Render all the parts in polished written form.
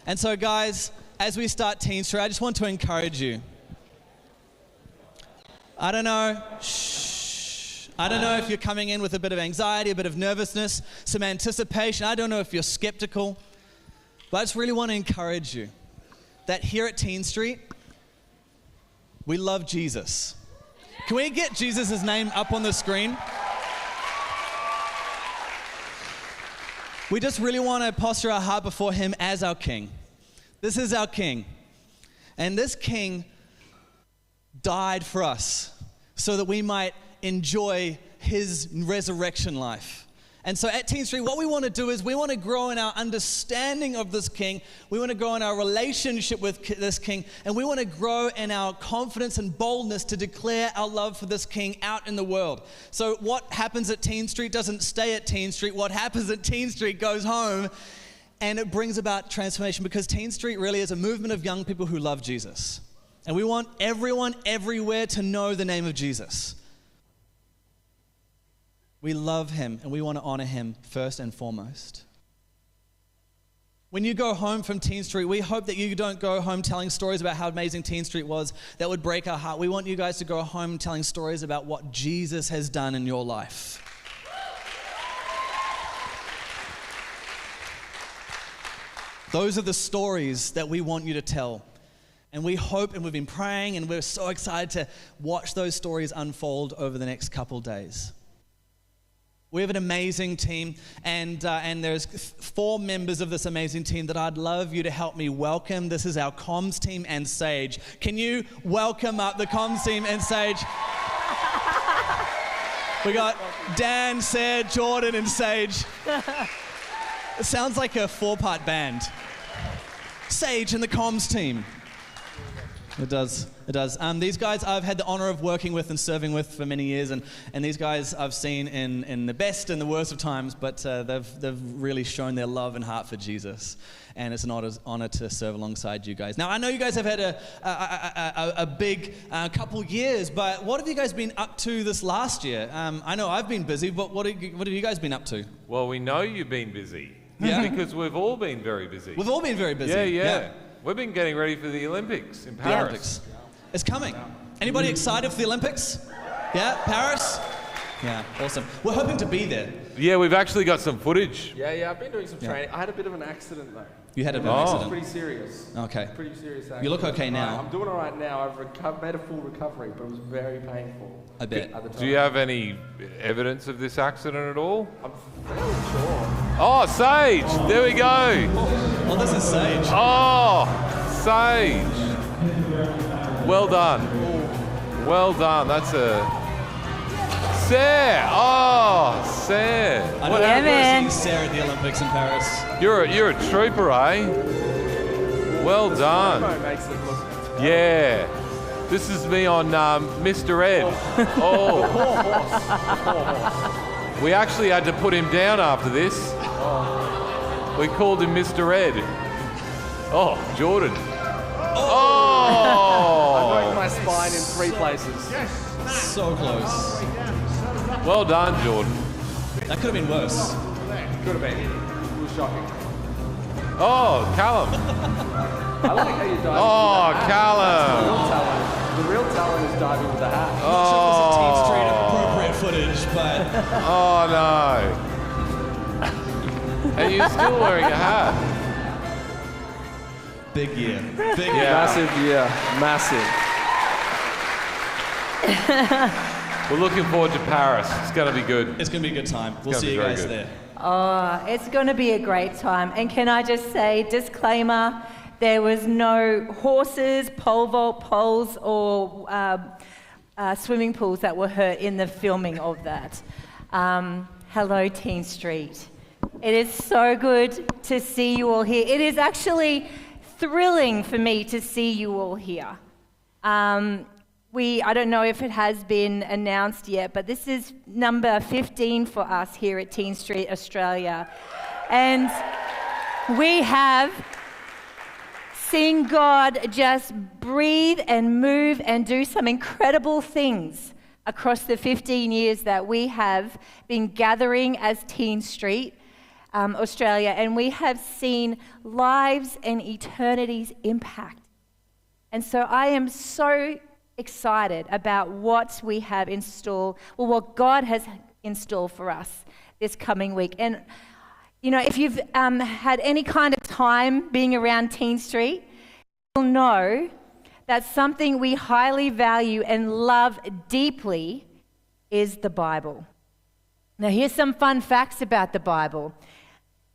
And so, guys, as we start TeenStreet, I just want to encourage you. I don't know if you're coming in with a bit of anxiety, a bit of nervousness, some anticipation. I don't know if you're skeptical. But I just really want to encourage you that here at TeenStreet, we love Jesus. Can we get Jesus' name up on the screen? We just really want to posture our heart before him as our King. This is our King. And this King died for us so that we might enjoy his resurrection life. And so at TeenStreet, what we want to do is we want to grow in our understanding of this King. We want to grow in our relationship with this King. And we want to grow in our confidence and boldness to declare our love for this King out in the world. So what happens at TeenStreet doesn't stay at TeenStreet. What happens at TeenStreet goes home, and it brings about transformation, because TeenStreet really is a movement of young people who love Jesus. And we want everyone everywhere to know the name of Jesus. We love him, and we want to honor him first and foremost. When you go home from TeenStreet, we hope that you don't go home telling stories about how amazing TeenStreet was. That would break our heart. We want you guys to go home telling stories about what Jesus has done in your life. Those are the stories that we want you to tell. And we hope, and we've been praying, and we're so excited to watch those stories unfold over the next couple days. We have an amazing team, and there's 4 members of this amazing team that I'd love you to help me welcome. This is our comms team and Sage. Can you welcome up the comms team and Sage? We got Dan, Sarah, Jordan, and Sage. It sounds like a 4-part band. Sage and the comms team. It does. These guys I've had the honor of working with and serving with for many years, and these guys I've seen in the best and the worst of times, but they've really shown their love and heart for Jesus, and it's an honor to serve alongside you guys. Now, I know you guys have had a big couple years, but what have you guys been up to this last year? I know I've been busy, but what have you guys been up to? Well, we know you've been busy. Yeah. Because we've all been very busy. We've all been very busy. Yeah. We've been getting ready for the Olympics in Paris. The Olympics. It's coming. Anybody excited for the Olympics? Yeah, Paris? Yeah, awesome. We're hoping to be there. Yeah, we've actually got some footage. Yeah, I've been doing some training. I had a bit of an accident though. You had a bit of an accident? It's pretty serious. Okay. Pretty serious accident. You look okay now. I'm doing all right now. I've made a full recovery, but it was very painful. I bet. At the time. Do you have any evidence of this accident at all? I'm fairly sure. Oh, Sage! There we go! Well, this is Sage. Oh, Sage! Well done. Well done. That's a... Sarah! Oh, Sarah! I know you're seeing Sarah at the Olympics in Paris. You're a trooper, eh? Well done. Makes it look Yeah. This is me on Mr. Ed. Oh. We actually had to put him down after this. We called him Mr. Ed. Oh, Jordan. Oh! I broke my spine in 3 places. So close. Well done, Jordan. That could have been worse. Could have been. It was shocking. Oh, Callum. I like how you dive Oh, with the hat. Callum. The real talent is diving with the hat. I'm not sure if it's a TeenStreet appropriate footage, but... Oh, no. And you're still wearing a hat. Big year. Big year. Massive year. Massive. We're looking forward to Paris. It's going to be good. It's going to be a good time. We'll see you guys there. Oh, it's going to be a great time. And can I just say, disclaimer, there was no horses, pole vault poles, or swimming pools that were hurt in the filming of that. Hello, TeenStreet. It is so good to see you all here. It is actually thrilling for me to see you all here. I don't know if it has been announced yet, but this is number 15 for us here at TeenStreet Australia. And we have seen God just breathe and move and do some incredible things across the 15 years that we have been gathering as TeenStreet. Australia, and we have seen lives and eternities impact. And so I am so excited about what we have in store, or what God has in store for us this coming week. And, you know, if you've had any kind of time being around TeenStreet, you'll know that something we highly value and love deeply is the Bible. Now, here's some fun facts about the Bible.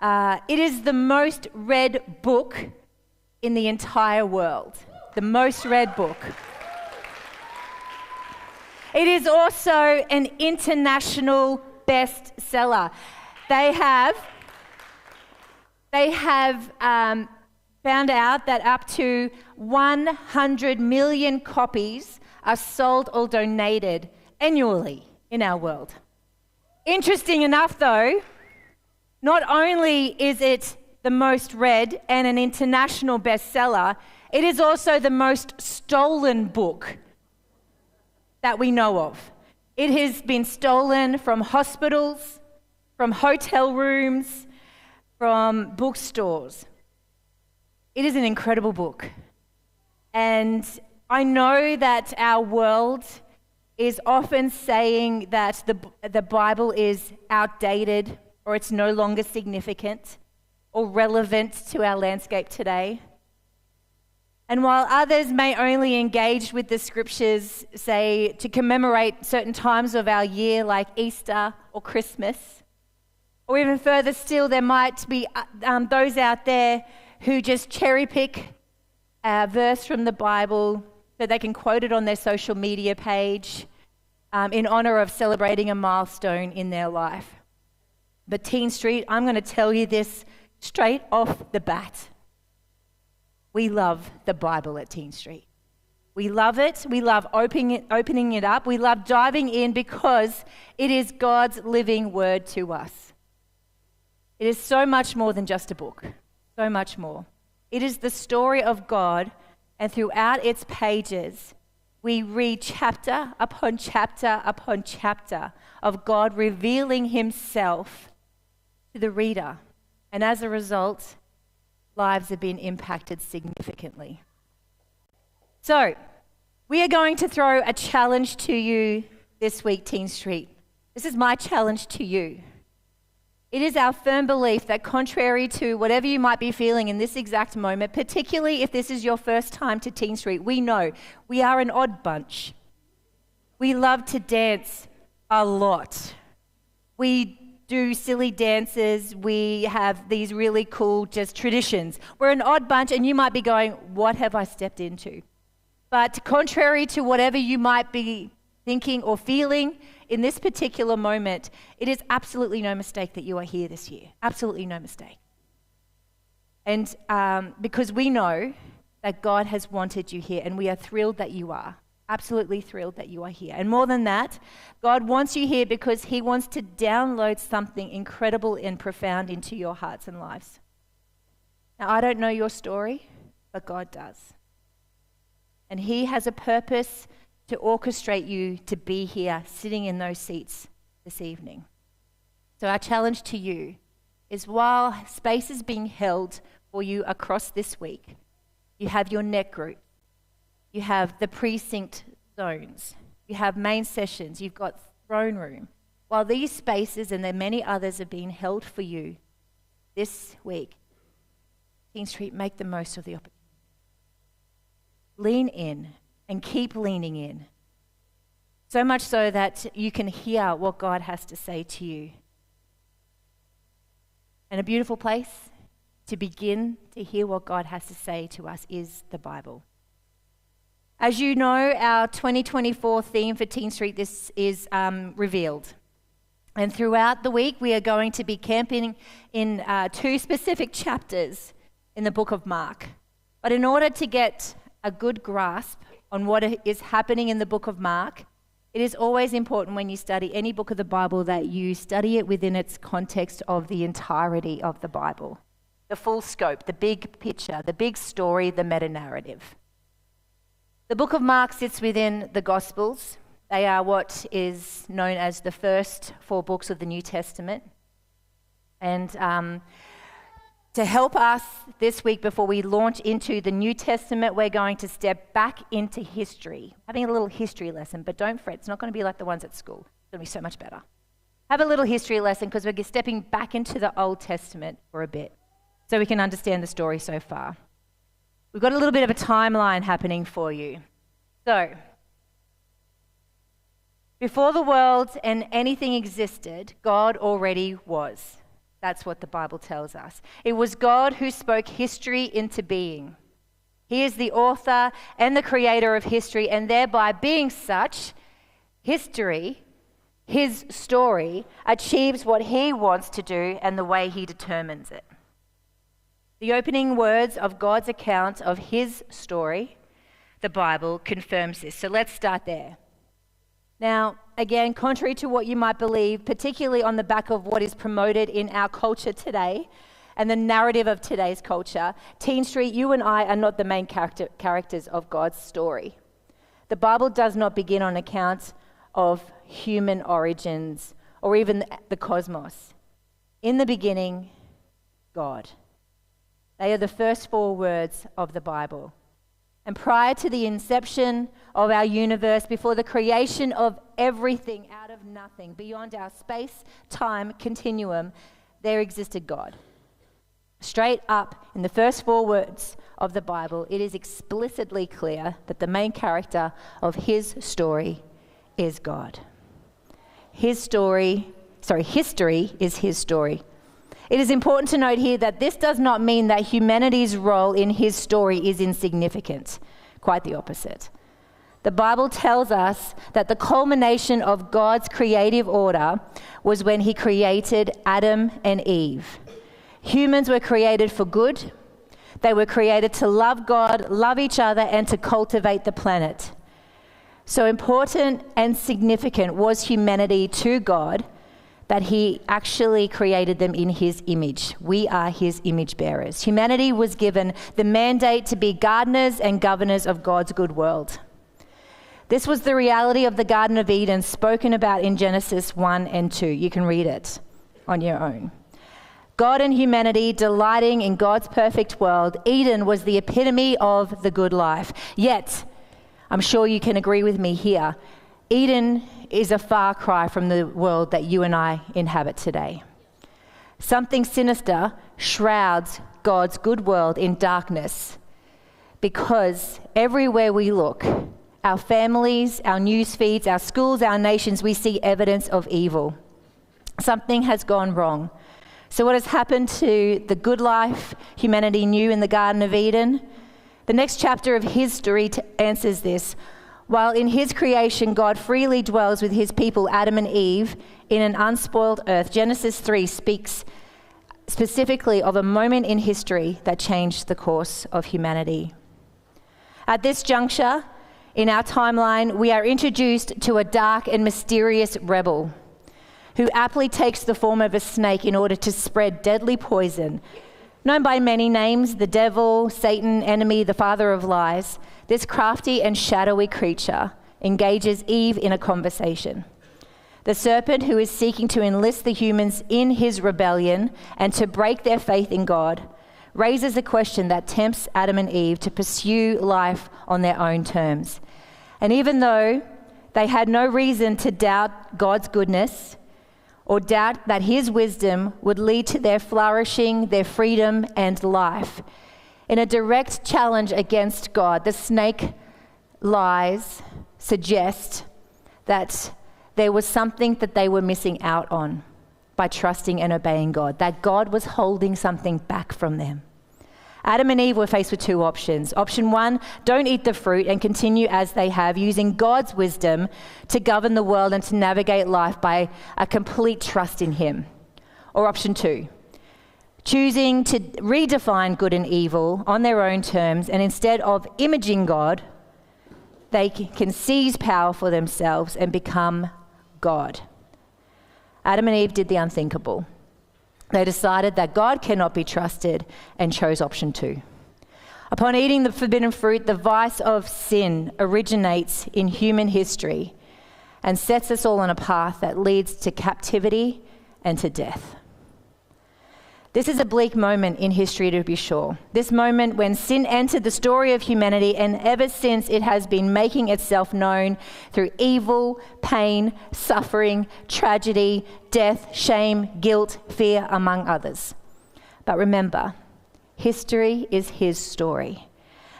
It is the most read book in the entire world. The most read book. It is also an international bestseller. They have found out that up to 100 million copies are sold or donated annually in our world. Interesting enough, though, not only is it the most read and an international bestseller, it is also the most stolen book that we know of. It has been stolen from hospitals, from hotel rooms, from bookstores. It is an incredible book. And I know that our world is often saying that the Bible is outdated, or it's no longer significant or relevant to our landscape today. And while others may only engage with the scriptures, say, to commemorate certain times of our year like Easter or Christmas, or even further still, there might be those out there who just cherry pick a verse from the Bible so they can quote it on their social media page in honor of celebrating a milestone in their life. But TeenStreet, I'm going to tell you this straight off the bat. We love the Bible at TeenStreet. We love it. We love opening it up. We love diving in because it is God's living word to us. It is so much more than just a book. So much more. It is the story of God, and throughout its pages, we read chapter upon chapter upon chapter of God revealing himself to the reader. And as a result, lives have been impacted significantly. So, we are going to throw a challenge to you this week, TeenStreet. This is my challenge to you. It is our firm belief that contrary to whatever you might be feeling in this exact moment, particularly if this is your first time to TeenStreet, we know we are an odd bunch. We love to dance a lot. We do silly dances. We have these really cool just traditions. We're an odd bunch, and you might be going, what have I stepped into? But contrary to whatever you might be thinking or feeling in this particular moment, it is absolutely no mistake that you are here this year. Absolutely no mistake. And because we know that God has wanted you here, and we are thrilled that you are. Absolutely thrilled that you are here. And more than that, God wants you here because he wants to download something incredible and profound into your hearts and lives. Now, I don't know your story, but God does. And he has a purpose to orchestrate you to be here, sitting in those seats this evening. So our challenge to you is, while space is being held for you across this week, you have your net group, you have the precinct zones, you have main sessions, you've got throne room. While these spaces and there are many others are being held for you this week, TeenStreet, make the most of the opportunity. Lean in and keep leaning in. So much so that you can hear what God has to say to you. And a beautiful place to begin to hear what God has to say to us is the Bible. As you know, our 2024 theme for TeenStreet this is revealed. And throughout the week, we are going to be camping in 2 specific chapters in the book of Mark. But in order to get a good grasp on what is happening in the book of Mark, it is always important when you study any book of the Bible that you study it within its context of the entirety of the Bible. The full scope, the big picture, the big story, the meta-narrative. The book of Mark sits within the Gospels. They are what is known as the first 4 books of the New Testament. And to help us this week before we launch into the New Testament, we're going to step back into history, having a little history lesson, but don't fret, it's not going to be like the ones at school. It's going to be so much better. Have a little history lesson because we're stepping back into the Old Testament for a bit so we can understand the story so far. We've got a little bit of a timeline happening for you. So, before the world and anything existed, God already was. That's what the Bible tells us. It was God who spoke history into being. He is the author and the creator of history, and thereby being such, history, his story, achieves what he wants to do and the way he determines it. The opening words of God's account of his story, the Bible, confirms this. So let's start there. Now, again, contrary to what you might believe, particularly on the back of what is promoted in our culture today and the narrative of today's culture, TeenStreet, you and I are not the main characters of God's story. The Bible does not begin on account of human origins or even the cosmos. In the beginning, God. They are the first 4 words of the Bible. And prior to the inception of our universe, before the creation of everything out of nothing, beyond our space-time continuum, there existed God. Straight up in the first 4 words of the Bible, it is explicitly clear that the main character of his story is God. History is his story. It is important to note here that this does not mean that humanity's role in his story is insignificant. Quite the opposite. The Bible tells us that the culmination of God's creative order was when he created Adam and Eve. Humans were created for good. They were created to love God, love each other, and to cultivate the planet. So important and significant was humanity to God that he actually created them in his image. We are his image bearers. Humanity was given the mandate to be gardeners and governors of God's good world. This was the reality of the Garden of Eden spoken about in Genesis 1 and 2. You can read it on your own. God and humanity delighting in God's perfect world. Eden was the epitome of the good life. Yet, I'm sure you can agree with me here, Eden is a far cry from the world that you and I inhabit today. Something sinister shrouds God's good world in darkness because everywhere we look, our families, our news feeds, our schools, our nations, we see evidence of evil. Something has gone wrong. So what has happened to the good life humanity knew in the Garden of Eden? The next chapter of history answers this. While in his creation, God freely dwells with his people, Adam and Eve, in an unspoiled earth, Genesis 3 speaks specifically of a moment in history that changed the course of humanity. At this juncture in our timeline, we are introduced to a dark and mysterious rebel who aptly takes the form of a snake in order to spread deadly poison. Known by many names, the devil, Satan, enemy, the father of lies, this crafty and shadowy creature engages Eve in a conversation. The serpent, who is seeking to enlist the humans in his rebellion and to break their faith in God, raises a question that tempts Adam and Eve to pursue life on their own terms. And even though they had no reason to doubt God's goodness or doubt that his wisdom would lead to their flourishing, their freedom, and life, in a direct challenge against God, the snake lies suggest that there was something that they were missing out on by trusting and obeying God, that God was holding something back from them. Adam and Eve were faced with 2 options. Option 1, don't eat the fruit and continue as they have, using God's wisdom to govern the world and to navigate life by a complete trust in him. Or option 2, choosing to redefine good and evil on their own terms, and instead of imaging God, they can seize power for themselves and become God. Adam and Eve did the unthinkable. They decided that God cannot be trusted and chose option 2. Upon eating the forbidden fruit, the vice of sin originates in human history and sets us all on a path that leads to captivity and to death. This is a bleak moment in history, to be sure. This moment when sin entered the story of humanity, and ever since it has been making itself known through evil, pain, suffering, tragedy, death, shame, guilt, fear, among others. But remember, history is his story.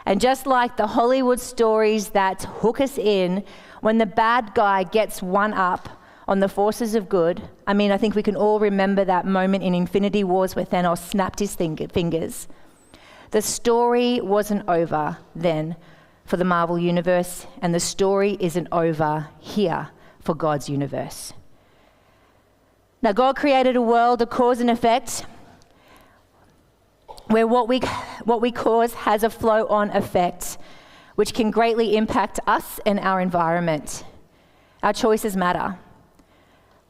And just like the Hollywood stories that hook us in, when the bad guy gets one up on the forces of good, I think we can all remember that moment in Infinity Wars where Thanos snapped his fingers. The story wasn't over then for the Marvel Universe, and the story isn't over here for God's universe. Now, God created a world of cause and effect where what we cause has a flow-on effect, which can greatly impact us and our environment. Our choices matter.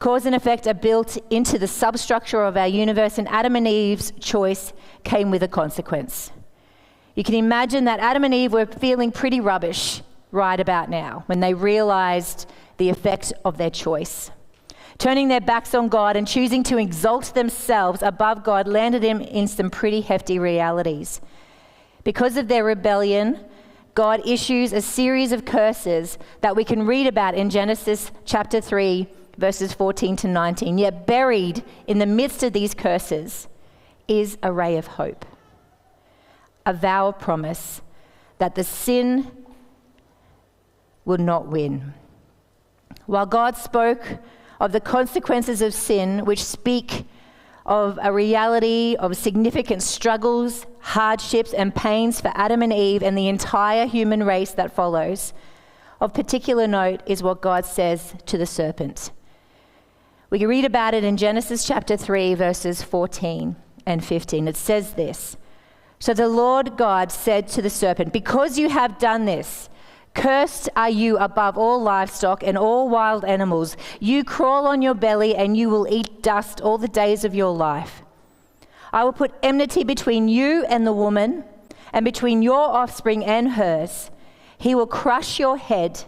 Cause and effect are built into the substructure of our universe, and Adam and Eve's choice came with a consequence. You can imagine that Adam and Eve were feeling pretty rubbish right about now when they realized the effect of their choice. Turning their backs on God and choosing to exalt themselves above God landed them in some pretty hefty realities. Because of their rebellion, God issues a series of curses that we can read about in Genesis chapter 3, verses 14 to 19. Yet buried in the midst of these curses is a ray of hope, a vow of promise that the sin would not win. While God spoke of the consequences of sin, which speak of a reality of significant struggles, hardships, and pains for Adam and Eve and the entire human race that follows, of particular note is what God says to the serpent. We can read about it in Genesis chapter 3, verses 14 and 15. It says this: "So the Lord God said to the serpent, 'Because you have done this, cursed are you above all livestock and all wild animals. You crawl on your belly and you will eat dust all the days of your life. I will put enmity between you and the woman, and between your offspring and hers. He will crush your head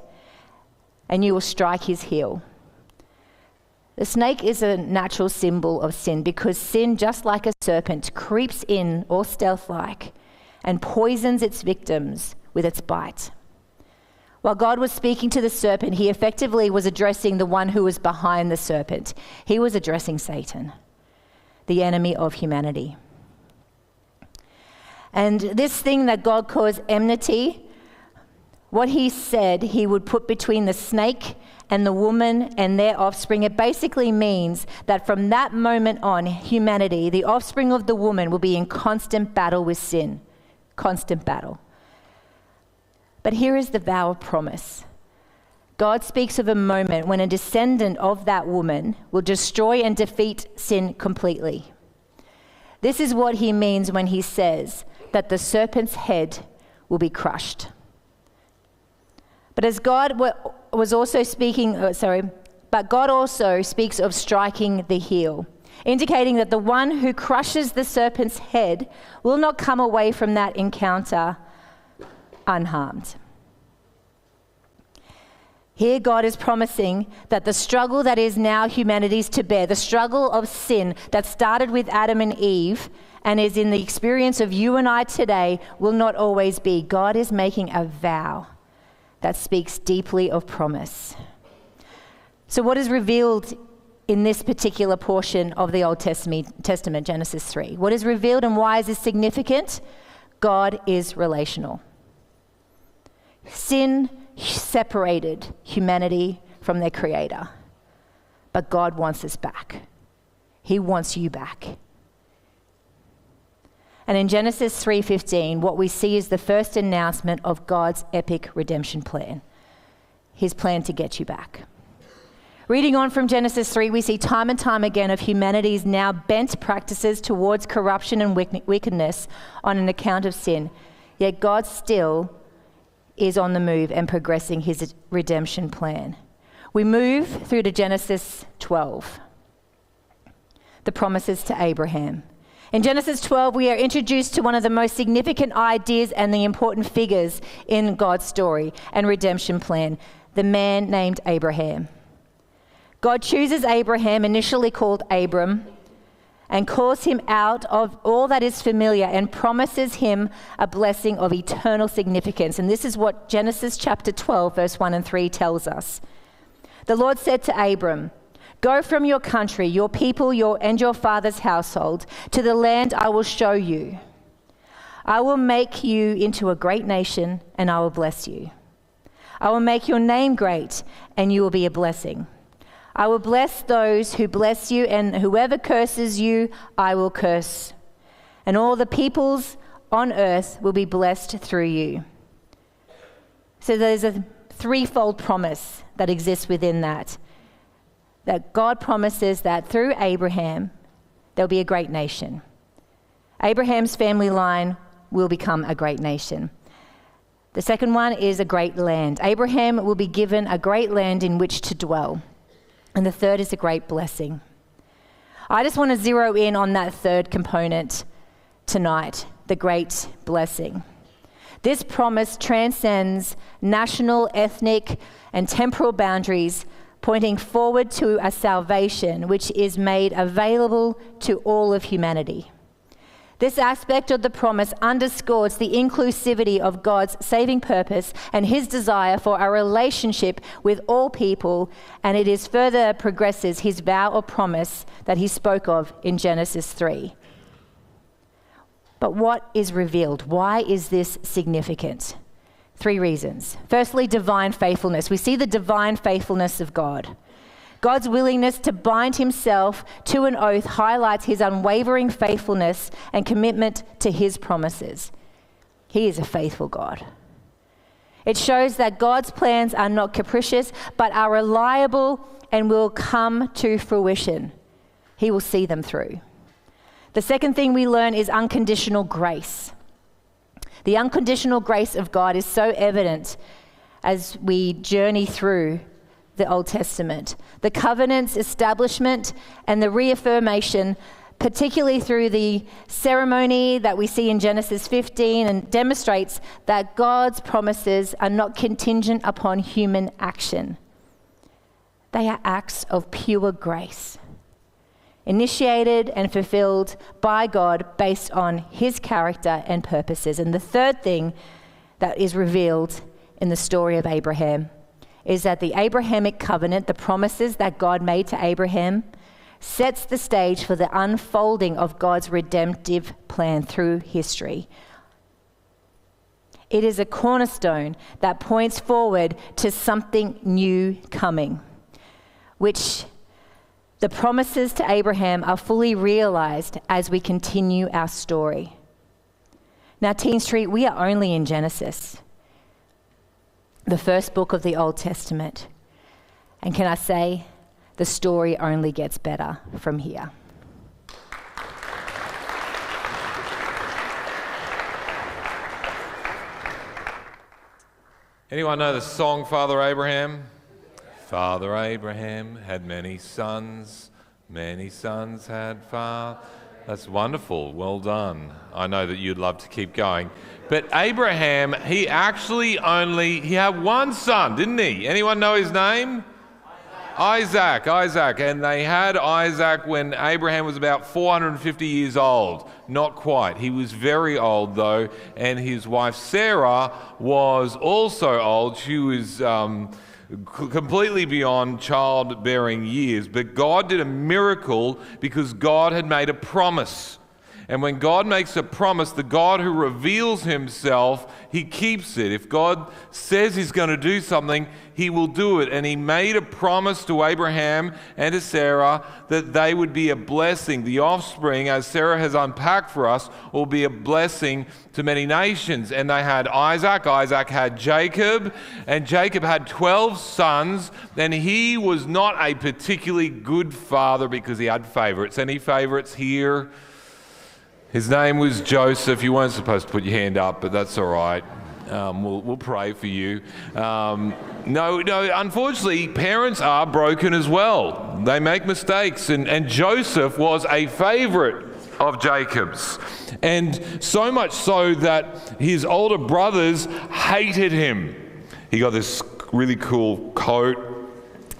and you will strike his heel.'" The snake is a natural symbol of sin because sin, just like a serpent, creeps in all stealth-like and poisons its victims with its bite. While God was speaking to the serpent, he effectively was addressing the one who was behind the serpent. He was addressing Satan, the enemy of humanity. And this thing that God calls enmity, what he said he would put between the snake and the woman and their offspring, it basically means that from that moment on, humanity, the offspring of the woman, will be in constant battle with sin. Constant battle. But here is the vow of promise. God speaks of a moment when a descendant of that woman will destroy and defeat sin completely. This is what he means when he says that the serpent's head will be crushed. But as God was also but God also speaks of striking the heel, indicating that the one who crushes the serpent's head will not come away from that encounter unharmed. Here God is promising that the struggle that is now humanity's to bear, the struggle of sin that started with Adam and Eve and is in the experience of you and I today, will not always be. God is making a vow that speaks deeply of promise. So what is revealed in this particular portion of the Old Testament, Genesis 3? What is revealed and why is this significant? God is relational. Sin separated humanity from their creator, but God wants us back. He wants you back. And in Genesis 3:15, what we see is the first announcement of God's epic redemption plan, his plan to get you back. Reading on from Genesis 3, we see time and time again of humanity's now bent practices towards corruption and wickedness on an account of sin, yet God still is on the move and progressing his redemption plan. We move through to Genesis 12, the promises to Abraham. In Genesis 12, we are introduced to one of the most significant ideas and the important figures in God's story and redemption plan, the man named Abraham. God chooses Abraham, initially called Abram, and calls him out of all that is familiar and promises him a blessing of eternal significance. And this is what Genesis chapter 12, verse 1 and 3 tells us. The Lord said to Abram, "Go from your country, your people, and your father's household, to the land I will show you. I will make you into a great nation, and I will bless you. I will make your name great, and you will be a blessing. I will bless those who bless you, and whoever curses you, I will curse. And all the peoples on earth will be blessed through you." So there's a threefold promise that exists within that. That God promises that through Abraham, there'll be a great nation. Abraham's family line will become a great nation. The second one is a great land. Abraham will be given a great land in which to dwell. And the third is a great blessing. I just want to zero in on that third component tonight, the great blessing. This promise transcends national, ethnic, and temporal boundaries, pointing forward to a salvation which is made available to all of humanity. This aspect of the promise underscores the inclusivity of God's saving purpose and his desire for a relationship with all people, and it is further progresses his vow or promise that he spoke of in Genesis 3. But what is revealed? Why is this significant? 3 reasons. Firstly, divine faithfulness. We see the divine faithfulness of God. God's willingness to bind himself to an oath highlights his unwavering faithfulness and commitment to his promises. He is a faithful God. It shows that God's plans are not capricious, but are reliable and will come to fruition. He will see them through. The second thing we learn is unconditional grace. The unconditional grace of God is so evident as we journey through the Old Testament. The covenant's establishment and the reaffirmation, particularly through the ceremony that we see in Genesis 15, and demonstrates that God's promises are not contingent upon human action. They are acts of pure grace, initiated and fulfilled by God based on his character and purposes. And the third thing that is revealed in the story of Abraham is that the Abrahamic covenant, the promises that God made to Abraham, sets the stage for the unfolding of God's redemptive plan through history. It is a cornerstone that points forward to something new coming, which the promises to Abraham are fully realized as we continue our story. Now, TeenStreet, we are only in Genesis, the first book of the Old Testament. And can I say, the story only gets better from here. Anyone know the song Father Abraham? Father Abraham had many sons had father. That's wonderful, well done. I know that you'd love to keep going. But Abraham, he had one son, didn't he? Anyone know his name? Isaac. And they had Isaac when Abraham was about 450 years old. Not quite. He was very old though, and his wife Sarah was also old. She was completely beyond childbearing years. But God did a miracle because God had made a promise. And when God makes a promise, the God who reveals himself, he keeps it. If God says he's going to do something, he will do it. And he made a promise to Abraham and to Sarah that they would be a blessing. The offspring, as Sarah has unpacked for us, will be a blessing to many nations. And they had Isaac. Isaac had Jacob. And Jacob had 12 sons. And he was not a particularly good father because he had favorites. Any favorites here? His name was Joseph. You weren't supposed to put your hand up, but that's all right. We'll pray for you. No, unfortunately, parents are broken as well. They make mistakes, and Joseph was a favorite of Jacob's. And so much so that his older brothers hated him. He got this really cool coat,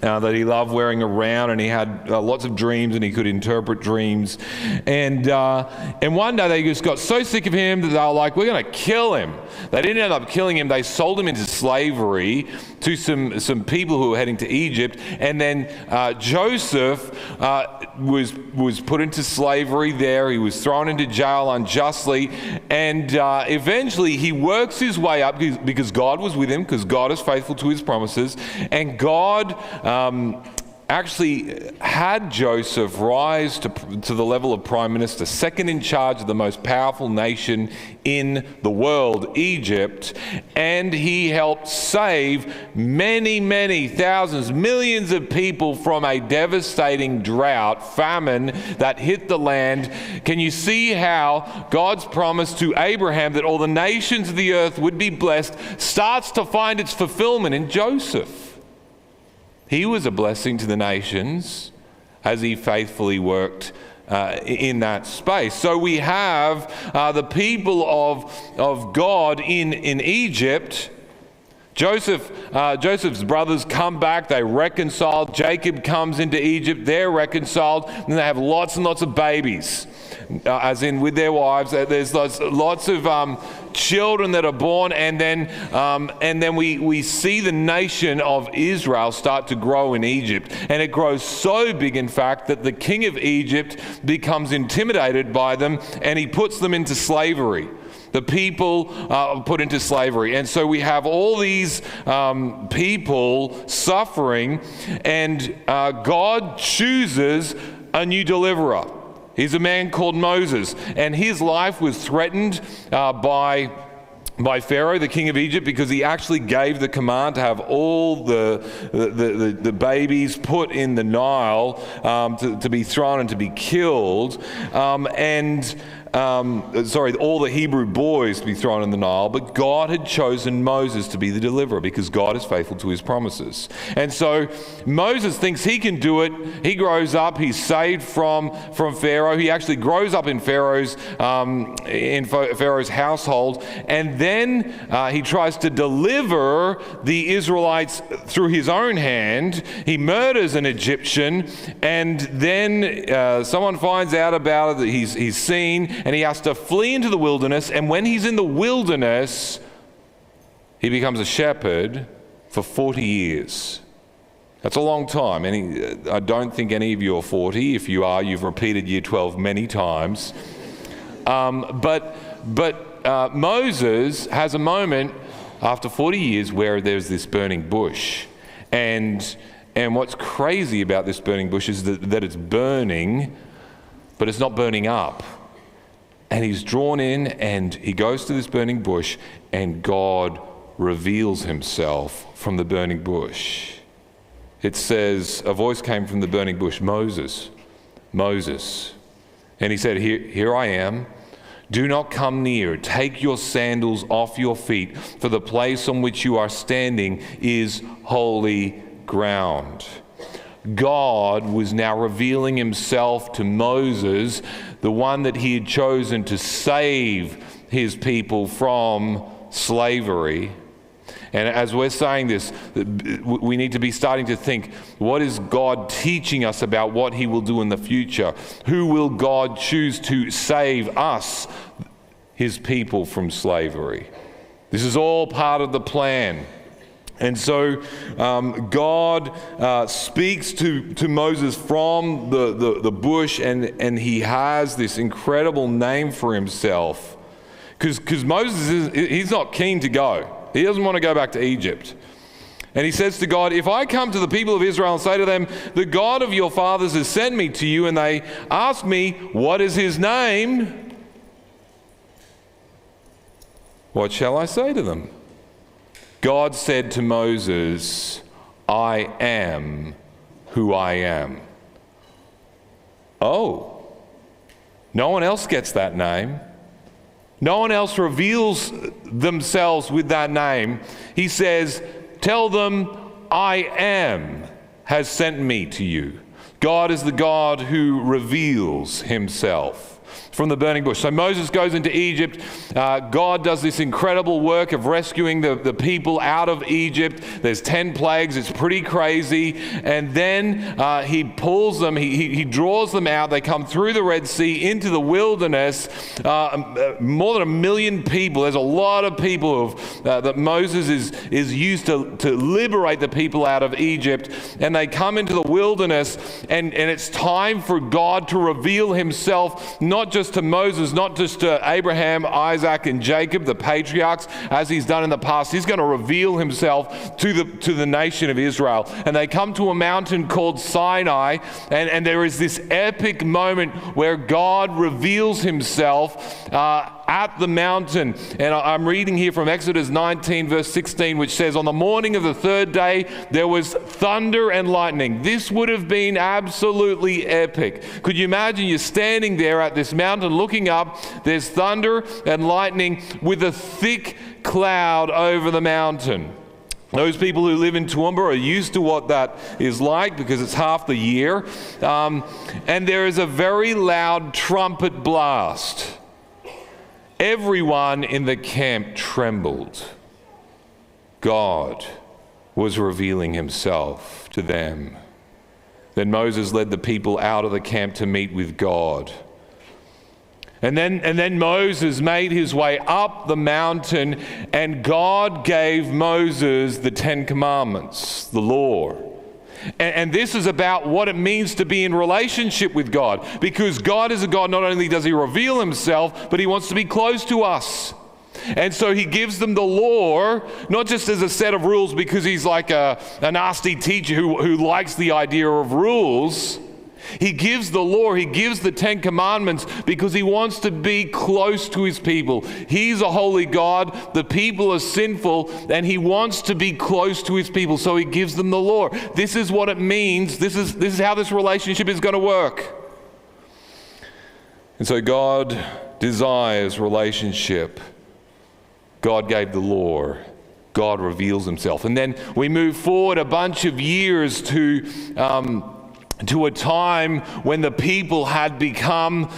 that he loved wearing around, and he had lots of dreams, and he could interpret dreams. And one day they just got so sick of him that they were like, we're going to kill him. They didn't end up killing him. They sold him into slavery to some people who were heading to Egypt. And then Joseph was put into slavery there. He was thrown into jail unjustly. And eventually he works his way up because God was with him, because God is faithful to his promises. And God actually had Joseph rise to the level of prime minister, second in charge of the most powerful nation in the world, Egypt, and he helped save many, many thousands, millions of people from a devastating drought, famine that hit the land. Can you see how God's promise to Abraham that all the nations of the earth would be blessed starts to find its fulfillment in Joseph? He was a blessing to the nations as he faithfully worked in that space. So we have the people of God in Egypt. Joseph's brothers come back, they reconciled. Jacob comes into Egypt, they're reconciled, and they have lots and lots of babies, as in with their wives. There's lots of children that are born, and then we see the nation of Israel start to grow in Egypt. And it grows so big, in fact, that the king of Egypt becomes intimidated by them, and he puts them into slavery. The people are put into slavery. And so we have all these people suffering, and God chooses a new deliverer. He's a man called Moses, and his life was threatened by Pharaoh, the king of Egypt, because he actually gave the command to have all the babies put in the Nile to be thrown and to be killed, all the Hebrew boys to be thrown in the Nile. But God had chosen Moses to be the deliverer because God is faithful to his promises. And so Moses thinks he can do it. He grows up. He's saved from Pharaoh. He actually grows up in Pharaoh's household, and then he tries to deliver the Israelites through his own hand. He murders an Egyptian, and then someone finds out about it, that he's seen, and he has to flee into the wilderness. And when he's in the wilderness, he becomes a shepherd for 40 years. That's a long time. I don't think any of you are 40. If you are, you've repeated year 12 many times. But Moses has a moment after 40 years where there's this burning bush. And what's crazy about this burning bush is that it's burning, but it's not burning up. And he's drawn in, and he goes to this burning bush, and God reveals himself from the burning bush. It says, a voice came from the burning bush, Moses, Moses. And he said, here I am. Do not come near. Take your sandals off your feet, for the place on which you are standing is holy ground. God was now revealing himself to Moses, the one that he had chosen to save his people from slavery. And as we're saying this, we need to be starting to think, what is God teaching us about what he will do in the future? Who will God choose to save us, his people, from slavery? This is all part of the plan. And so God speaks to Moses from the bush, and he has this incredible name for himself. Because Moses, he's not keen to go. He doesn't want to go back to Egypt. And he says to God, if I come to the people of Israel and say to them, the God of your fathers has sent me to you, and they ask me, what is his name? What shall I say to them? God said to Moses, I am who I am. Oh, no one else gets that name. No one else reveals themselves with that name. He says, tell them, I am has sent me to you. God is the God who reveals himself. from the burning bush. So Moses goes into Egypt. God does this incredible work of rescuing the people out of Egypt. There's 10 plagues. It's pretty crazy. And then he pulls them, he draws them out. They come through the Red Sea into the wilderness. More than 1 million people. There's a lot of people that Moses is used to liberate the people out of Egypt. And they come into the wilderness, and it's time for God to reveal himself, not just to Moses, not just to Abraham, Isaac, and Jacob, the patriarchs, as he's done in the past. He's going to reveal himself to the nation of Israel. And they come to a mountain called Sinai, and there is this epic moment where God reveals himself at the mountain. And I'm reading here from Exodus 19 verse 16, which says, on the morning of the third day there was thunder and lightning. This would have been absolutely epic. Could you imagine you're standing there at this mountain looking up, there's thunder and lightning with a thick cloud over the mountain. Those people who live in Toowoomba are used to what that is like because it's half the year. And there is a very loud trumpet blast. Everyone in the camp trembled. God was revealing himself to them. Then Moses led the people out of the camp to meet with God. And then Moses made his way up the mountain, and God gave Moses the 10 Commandments, the law. And this is about what it means to be in relationship with God, because God is a God, not only does he reveal himself, but he wants to be close to us. And so he gives them the law, not just as a set of rules because he's like a nasty teacher who likes the idea of rules. He gives the law, he gives the 10 Commandments because he wants to be close to his people. He's a holy God, the people are sinful, and he wants to be close to his people, so he gives them the law. This is what it means. This is how this relationship is going to work. And so God desires relationship. God gave the law. God reveals himself. And then we move forward a bunch of years to a time when the people had become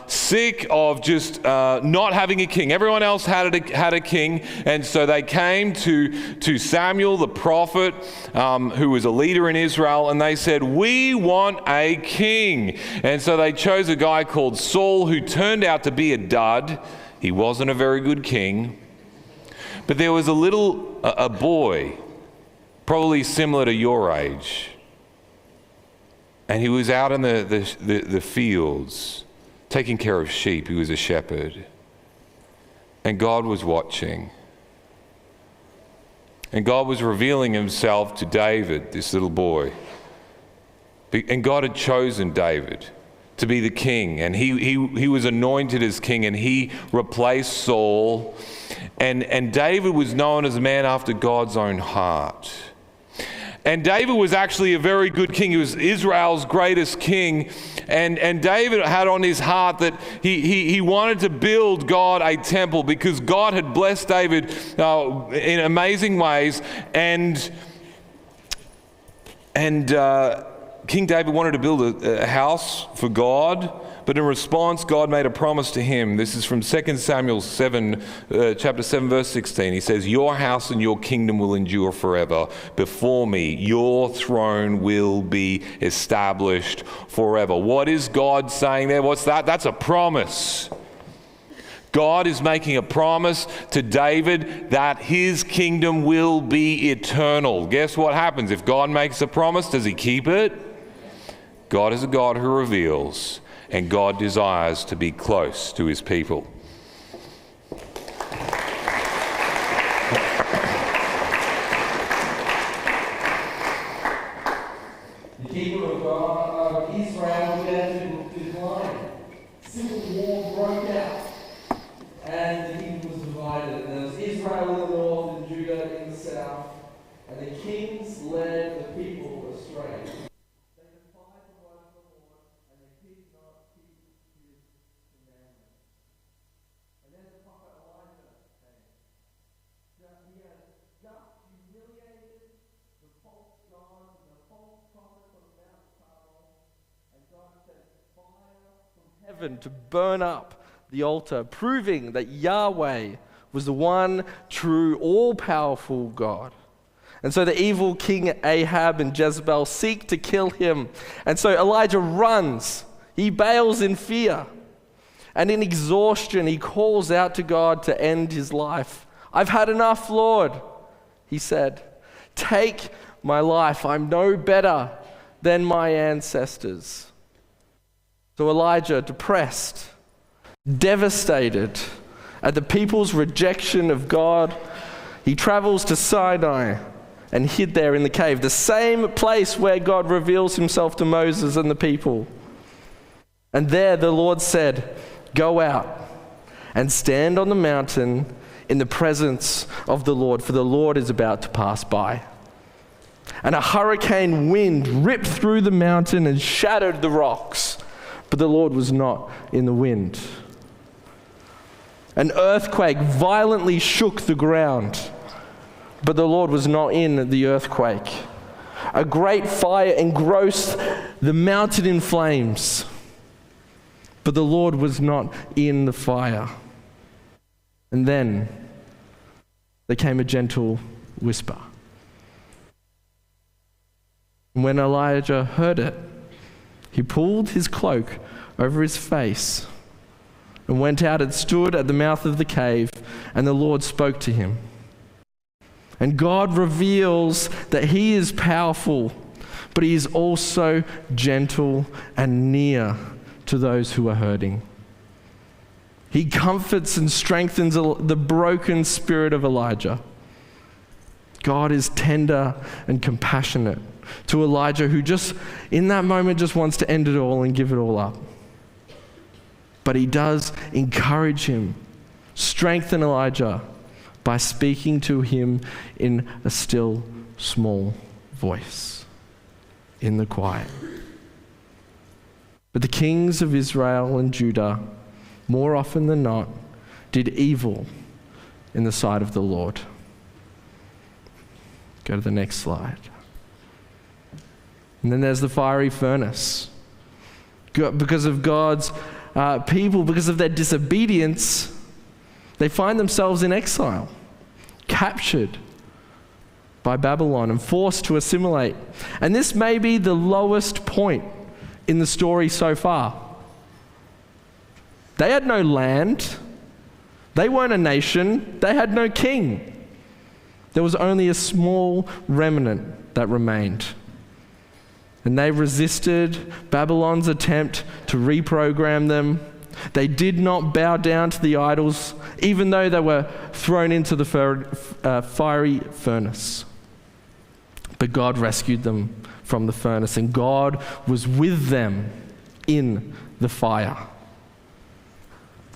sick of just not having a king. Everyone else had a king, and so they came to Samuel the prophet, who was a leader in Israel, and they said, we want a king. And so they chose a guy called Saul, who turned out to be a dud. He wasn't a very good king. But there was a boy, probably similar to your age, and he was out in the fields taking care of sheep. He was a shepherd. And God was watching. And God was revealing himself to David, this little boy. And God had chosen David to be the king. And he was anointed as king, and he replaced Saul. And David was known as a man after God's own heart. And David was actually a very good king. He was Israel's greatest king. And David had on his heart that he wanted to build God a temple because God had blessed David in amazing ways. And King David wanted to build a house for God. But in response, God made a promise to him. This is from 2 Samuel 7, chapter 7, verse 16. He says, your house and your kingdom will endure forever. Before me, your throne will be established forever. What is God saying there? What's that? That's a promise. God is making a promise to David that his kingdom will be eternal. Guess what happens? If God makes a promise, does he keep it? God is a God who reveals. And God desires to be close to his people. The kingdom of God of Israel began to decline. Civil war broke out, and the kingdom was divided. And there was Israel in the north and Judah in the south, and the kings led the people astray. heaven to burn up the altar, proving that Yahweh was the one true, all-powerful God. And so the evil king Ahab and Jezebel seek to kill him. And so Elijah runs. He bails in fear. And in exhaustion, he calls out to God to end his life. "I've had enough, Lord," he said. "Take my life. I'm no better than my ancestors." So Elijah, depressed, devastated at the people's rejection of God, he travels to Sinai and hid there in the cave, the same place where God reveals himself to Moses and the people. And there the Lord said, "Go out and stand on the mountain in the presence of the Lord, for the Lord is about to pass by." And a hurricane wind ripped through the mountain and shattered the rocks, but the Lord was not in the wind. An earthquake violently shook the ground, but the Lord was not in the earthquake. A great fire engrossed the mountain in flames, but the Lord was not in the fire. And then there came a gentle whisper. And when Elijah heard it, he pulled his cloak over his face and went out and stood at the mouth of the cave, and the Lord spoke to him. And God reveals that he is powerful, but he is also gentle and near to those who are hurting. He comforts and strengthens the broken spirit of Elijah. God is tender and compassionate to Elijah, who just, in that moment, just wants to end it all and give it all up. But he does encourage him, strengthen Elijah by speaking to him in a still, small voice, in the quiet. But the kings of Israel and Judah, more often than not, did evil in the sight of the Lord. Go to the next slide. And then there's the fiery furnace. Because of God's people, because of their disobedience, they find themselves in exile, captured by Babylon and forced to assimilate. And this may be the lowest point in the story so far. They had no land. They weren't a nation. They had no king. There was only a small remnant that remained. And they resisted Babylon's attempt to reprogram them. They did not bow down to the idols, even though they were thrown into the fiery furnace. But God rescued them from the furnace, and God was with them in the fire.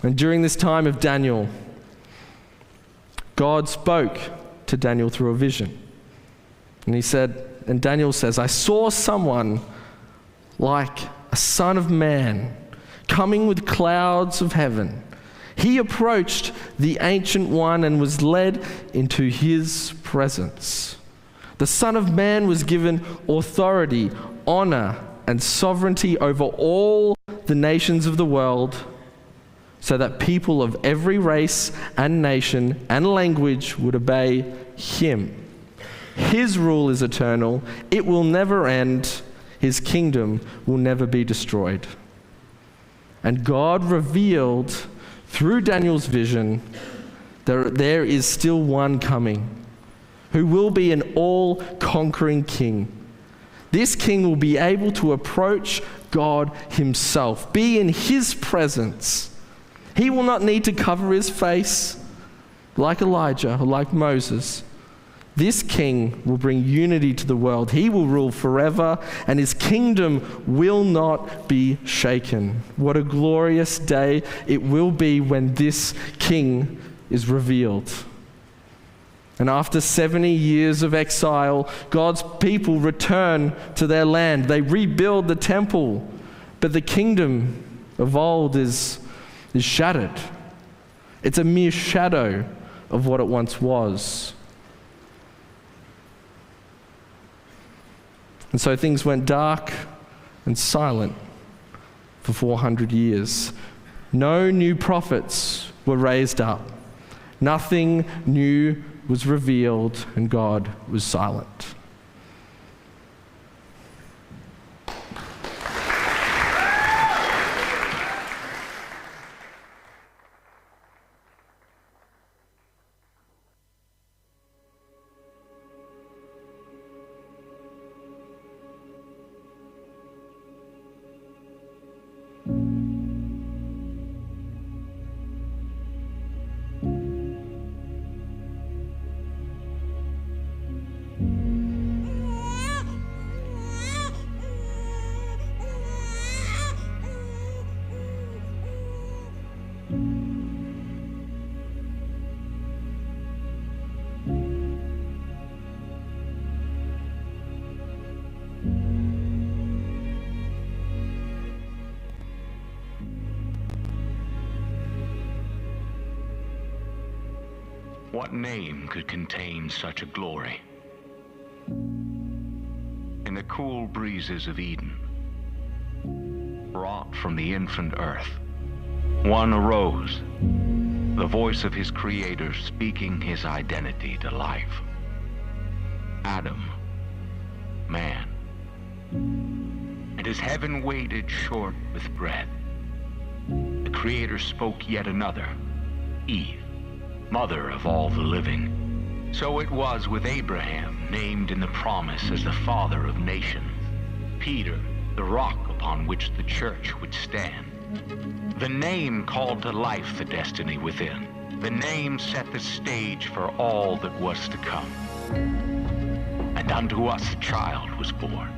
And during this time of Daniel, God spoke to Daniel through a vision. And he said, and Daniel says, "I saw someone like a son of man coming with clouds of heaven. He approached the Ancient One and was led into his presence. The Son of Man was given authority, honor, and sovereignty over all the nations of the world, so that people of every race and nation and language would obey him. His rule is eternal. It will never end. His kingdom will never be destroyed." And God revealed through Daniel's vision that there is still one coming who will be an all-conquering king. This king will be able to approach God himself, be in his presence. He will not need to cover his face like Elijah or like Moses. This king will bring unity to the world. He will rule forever, and his kingdom will not be shaken. What a glorious day it will be when this king is revealed. And after 70 years of exile, God's people return to their land. They rebuild the temple, but the kingdom of old is shattered. It's a mere shadow of what it once was. And so things went dark and silent for for 400 years. No new prophets were raised up. Nothing new was revealed, and God was silent. What name could contain such a glory? In the cool breezes of Eden, brought from the infant earth, one arose, the voice of his creator speaking his identity to life. Adam, man. And as heaven waited short with bread, the creator spoke yet another, Eve, mother of all the living. So it was with Abraham, named in the promise as the father of nations. Peter, the rock upon which the church would stand. The name called to life the destiny within. The name set the stage for all that was to come. And unto us a child was born.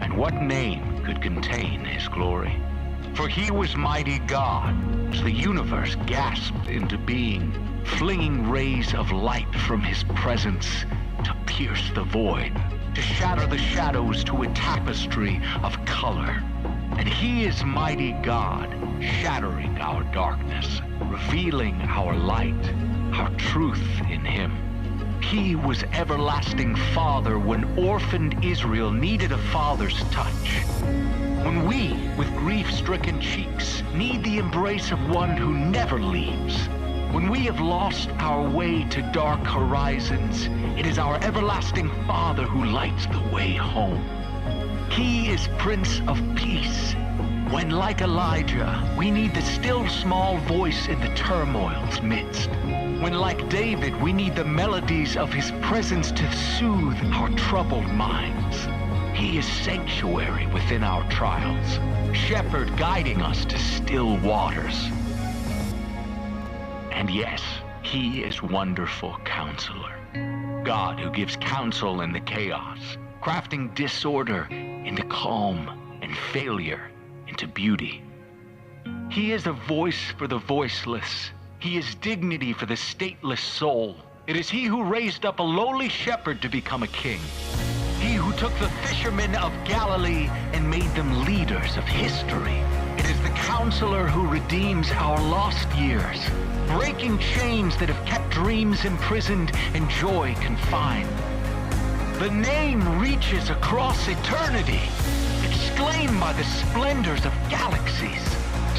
And what name could contain his glory? For he was mighty God, as the universe gasped into being, flinging rays of light from his presence to pierce the void, to shatter the shadows to a tapestry of color. And he is mighty God, shattering our darkness, revealing our light, our truth in him. He was everlasting Father when orphaned Israel needed a father's touch. When we, with grief-stricken cheeks, need the embrace of one who never leaves. When we have lost our way to dark horizons, it is our everlasting Father who lights the way home. He is Prince of Peace. When, like Elijah, we need the still small voice in the turmoil's midst. When, like David, we need the melodies of his presence to soothe our troubled minds. He is sanctuary within our trials, shepherd guiding us to still waters. And yes, he is wonderful counselor. God who gives counsel in the chaos, crafting disorder into calm and failure into beauty. He is a voice for the voiceless. He is dignity for the stateless soul. It is he who raised up a lowly shepherd to become a king. He who took the fishermen of Galilee and made them leaders of history. It is the counselor who redeems our lost years, breaking chains that have kept dreams imprisoned and joy confined. The name reaches across eternity, exclaimed by the splendors of galaxies,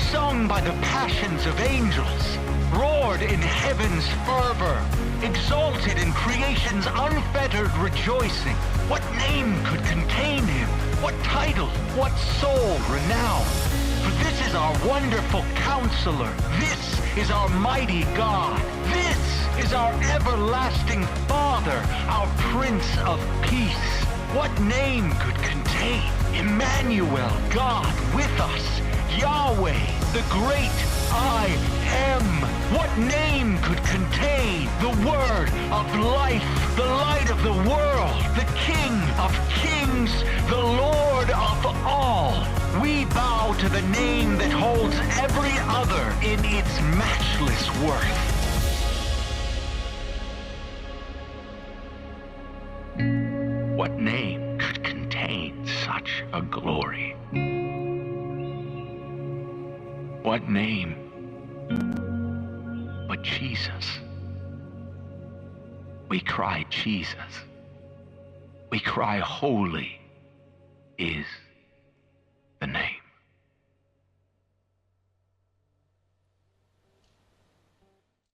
sung by the passions of angels, roared in heaven's fervor, exalted in creation's unfettered rejoicing. What name could contain him? What title? What soul renown? For this is our wonderful counselor. This is our mighty God. This is our everlasting Father, our Prince of Peace. What name could contain Emmanuel, God with us, Yahweh, the great I am? What name could contain the word of life, the light of the world, the King of kings, the Lord of all? We bow to the name that holds every other in its matchless worth. What name could contain such a glory? What name but Jesus? We cry Jesus. We cry holy is